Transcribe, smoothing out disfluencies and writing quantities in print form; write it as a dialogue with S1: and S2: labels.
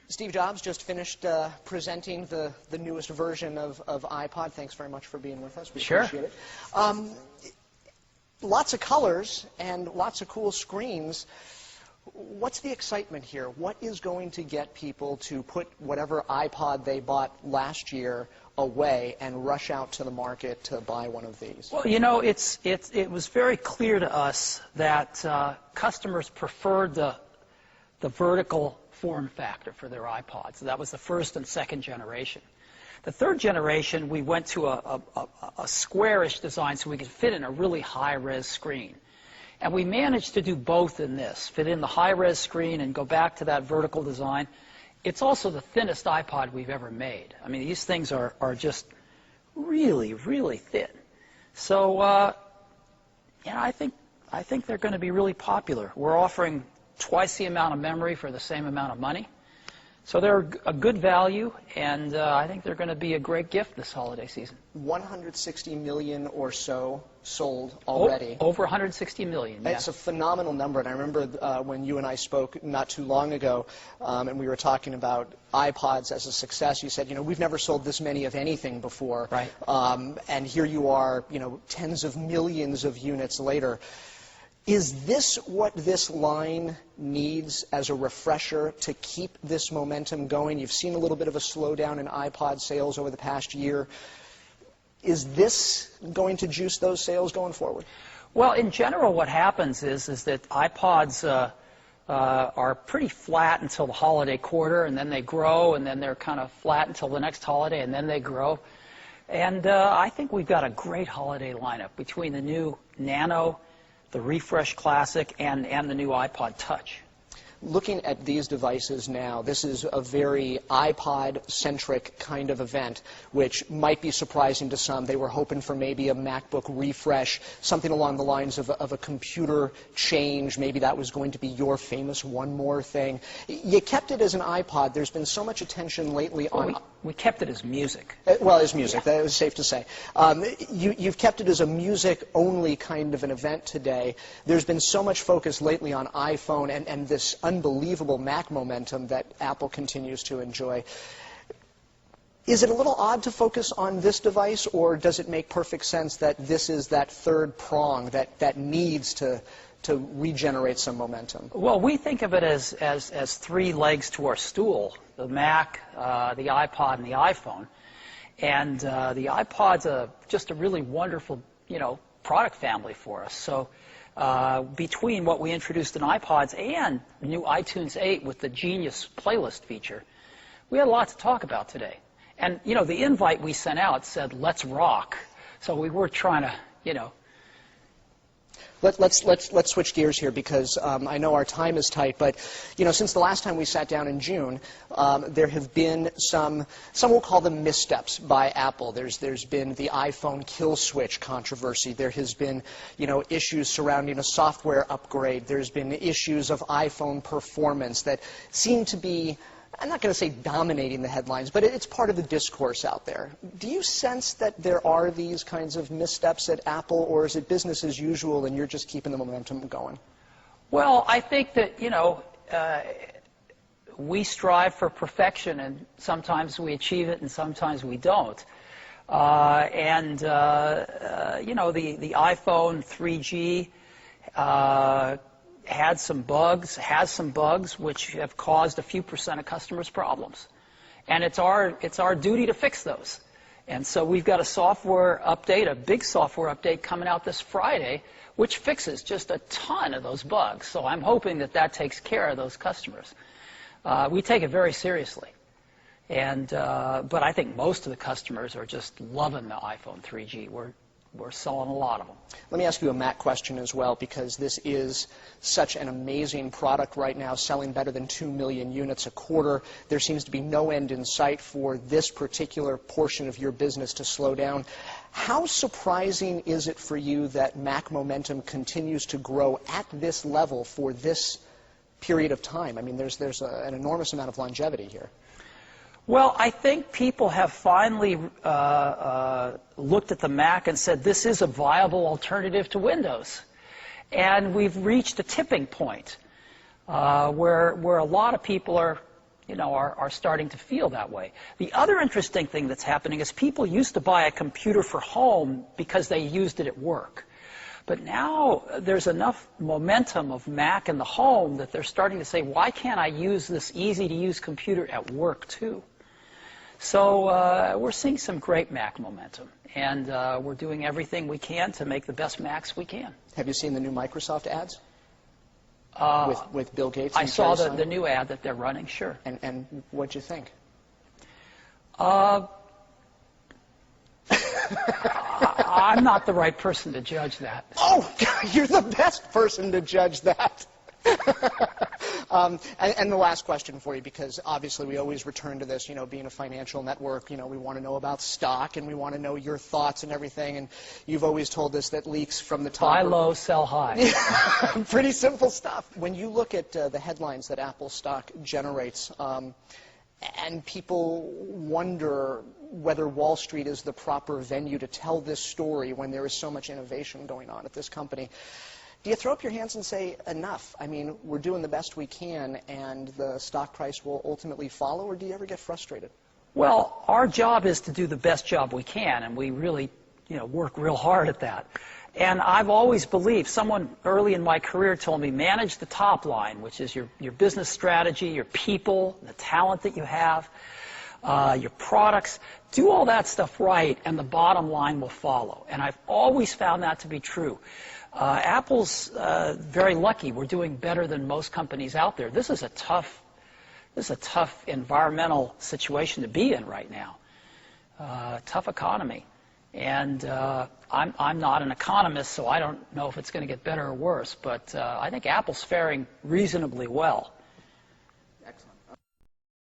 S1: Steve Jobs just finished presenting the newest version of iPod. Thanks very much for being with us. We appreciate it. Lots of colors and lots of cool screens. What's the excitement here? What is going to get people to put whatever iPod they bought last year away and rush out to the market to buy one of these?
S2: Well, you know, it was very clear to us that customers preferred the vertical form factor for their iPods. That was the first and second generation. The third generation, we went to a squarish design so we could fit in a really high-res screen. And we managed to do both in this, fit in the high-res screen and go back to that vertical design. It's also the thinnest iPod we've ever made. I mean, these things are just really, really thin. So, yeah, I think they're going to be really popular. We're offering twice the amount of memory for the same amount of money. So they're a good value, and I think they're going to be a great gift this holiday season. 160
S1: million or so sold already.
S2: Over 160 million, yeah.
S1: It's a phenomenal number, and I remember when you and I spoke not too long ago, and we were talking about iPods as a success, you said, you know, we've never sold this many of anything before.
S2: Right.
S1: And here you are, you know, tens of millions of units later. Is this what this line needs as a refresher to keep this momentum going? You've seen a little bit of a slowdown in iPod sales over the past year. Is this going to juice those sales going forward?
S2: Well, in general, what happens is that iPods are pretty flat until the holiday quarter, and then they grow, and then they're kind of flat until the next holiday, and then they grow. And I think we've got a great holiday lineup between the new Nano, the Refresh Classic, and the new iPod Touch.
S1: Looking at these devices now, this is a very iPod-centric kind of event, which might be surprising to some. They were hoping for maybe a MacBook refresh, something along the lines of a computer change. Maybe that was going to be your famous one more thing. You kept it as an iPod. There's been so much attention lately on...
S2: We kept it as music.
S1: Well, as music, that was safe to say. You've kept it as a music-only kind of an event today. There's been so much focus lately on iPhone and this unbelievable Mac momentum that Apple continues to enjoy. Is it a little odd to focus on this device, or does it make perfect sense that this is that third prong that needs to regenerate some momentum?
S2: Well, we think of it as three legs to our stool: the Mac, the iPod, and the iPhone. And the iPod's just a really wonderful, you know, product family for us. So between what we introduced in iPods and the new iTunes 8 with the Genius playlist feature, we had a lot to talk about today. And, you know, the invite we sent out said, "Let's rock." So we were trying to, you know.
S1: Let's switch gears here, because I know our time is tight, but you know, since the last time we sat down in June, there have been some will call them missteps by Apple. There's been the iPhone kill switch controversy. There has been, you know, issues surrounding a software upgrade. There's been issues of iPhone performance that seem to be, I'm not going to say dominating the headlines, but it's part of the discourse out there. Do you sense that there are these kinds of missteps at Apple, or is it business as usual and you're just keeping the momentum going?
S2: Well, I think that, you know, we strive for perfection, and sometimes we achieve it and sometimes we don't. You know, the iPhone 3G has some bugs which have caused a few % of customers problems. And it's our duty to fix those. And so we've got a software update, a big software update coming out this Friday, which fixes just a ton of those bugs. So I'm hoping that takes care of those customers. We take it very seriously. And but I think most of the customers are just loving the iPhone 3G. We're selling a lot of them.
S1: Let me ask you a Mac question as well, because this is such an amazing product right now, selling better than 2 million units a quarter. There seems to be no end in sight for this particular portion of your business to slow down. How surprising is it for you that Mac momentum continues to grow at this level for this period of time? I mean, there's an enormous amount of longevity here.
S2: Well, I think people have finally looked at the Mac and said, this is a viable alternative to Windows. And we've reached a tipping point where a lot of people are are starting to feel that way. The other interesting thing that's happening is people used to buy a computer for home because they used it at work. But now there's enough momentum of Mac in the home that they're starting to say, why can't I use this easy-to-use computer at work too? So we're seeing some great Mac momentum, and we're doing everything we can to make the best Macs we can.
S1: Have you seen the new Microsoft ads with Bill Gates?
S2: I saw the new ad that they're running, sure.
S1: And what'd you think?
S2: I'm not the right person to judge that.
S1: Oh, you're the best person to judge that. And the last question for you, because obviously we always return to this, being a financial network, we want to know about stock and we want to know your thoughts and everything. And you've always told us that leaks from the top.
S2: Buy low, sell high.
S1: Pretty simple stuff. When you look at the headlines that Apple stock generates, and people wonder whether Wall Street is the proper venue to tell this story when there is so much innovation going on at this company, do you throw up your hands and say, enough? I mean, we're doing the best we can, and the stock price will ultimately follow, or do you ever get frustrated?
S2: Well, our job is to do the best job we can, and we really, work real hard at that. And I've always believed, someone early in my career told me, manage the top line, which is your business strategy, your people, the talent that you have, your products. Do all that stuff right, and the bottom line will follow. And I've always found that to be true. Apple's very lucky. We're doing better than most companies out there. This is a tough environmental situation to be in right now. Tough economy. And I'm not an economist, so I don't know if it's going to get better or worse. But I think Apple's faring reasonably well.